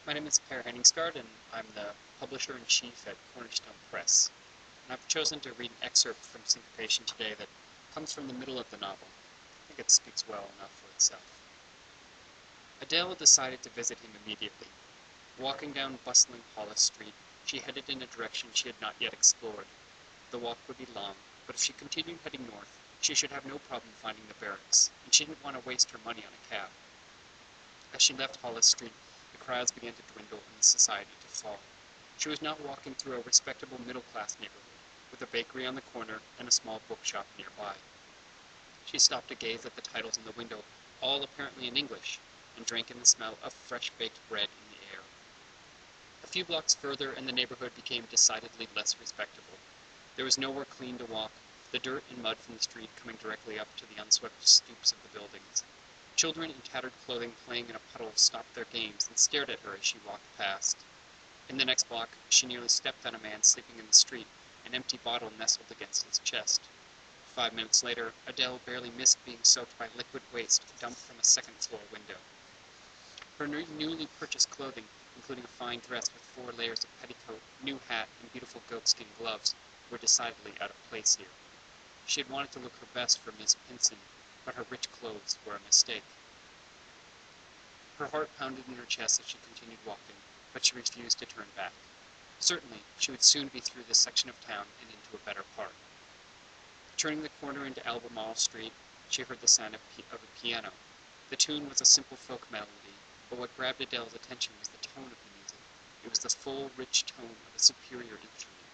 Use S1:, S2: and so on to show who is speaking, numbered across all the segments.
S1: My name is Henningsgaard, and I'm the publisher-in-chief at Cornerstone Press. And I've chosen to read an excerpt from Syncopation today that comes from the middle of the novel. I think it speaks well enough for itself. Adèle decided to visit him immediately. Walking down bustling Hollis Street, she headed in a direction she had not yet explored. The walk would be long, but if she continued heading north, she should have no problem finding the barracks, and she didn't want to waste her money on a cab. As she left Hollis Street, the crowds began to dwindle and society to fall. She was now walking through a respectable middle-class neighborhood, with a bakery on the corner and a small bookshop nearby. She stopped to gaze at the titles in the window, all apparently in English, and drank in the smell of fresh-baked bread in the air. A few blocks further, and the neighborhood became decidedly less respectable. There was nowhere clean to walk, the dirt and mud from the street coming directly up to the unswept stoops of the buildings. Children in tattered clothing playing in a puddle stopped their games and stared at her as she walked past. In the next block, she nearly stepped on a man sleeping in the street, an empty bottle nestled against his chest. 5 minutes later, Adèle barely missed being soaked by liquid waste dumped from a second-floor window. Her newly purchased clothing, including a fine dress with 4 layers of petticoat, new hat, and beautiful goatskin gloves, were decidedly out of place here. She had wanted to look her best for Miss Pinson, but her rich clothes were a mistake. Her heart pounded in her chest as she continued walking, but she refused to turn back. Certainly, she would soon be through this section of town and into a better part. Turning the corner into Albemarle Street, she heard the sound of a piano. The tune was a simple folk melody, but what grabbed Adèle's attention was the tone of the music. It was the full, rich tone of a superior instrument.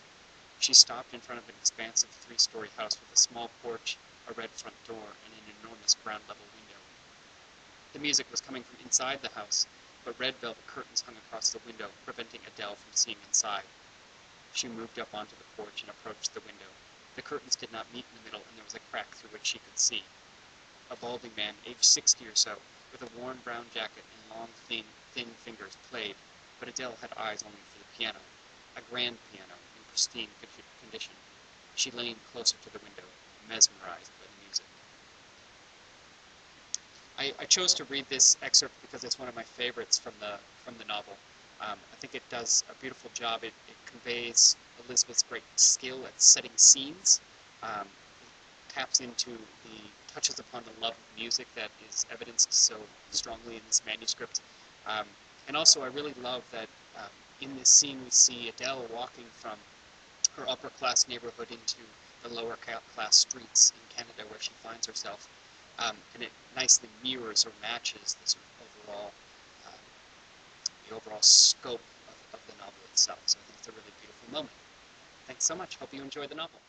S1: She stopped in front of an expansive 3-story house with a small porch, a red front door, and an enormous ground-level window. The music was coming from inside the house, but red velvet curtains hung across the window, preventing Adèle from seeing inside. She moved up onto the porch and approached the window. The curtains did not meet in the middle, and there was a crack through which she could see. A balding man, aged 60 or so, with a worn brown jacket and long, thin fingers, played, but Adèle had eyes only for the piano, a grand piano in pristine condition. She leaned closer to the window, mesmerized by the music. I chose to read this excerpt because it's one of my favorites from the novel. I think it does a beautiful job. It conveys Elizabeth's great skill at setting scenes. It taps into touches upon the love of music that is evidenced so strongly in this manuscript. And also, I really love that in this scene we see Adèle walking from her upper-class neighborhood into the lower-class streets in Canada where she finds herself. And it nicely mirrors or matches the sort of overall scope of the novel itself. So I think it's a really beautiful moment. Thanks so much. Hope you enjoy the novel.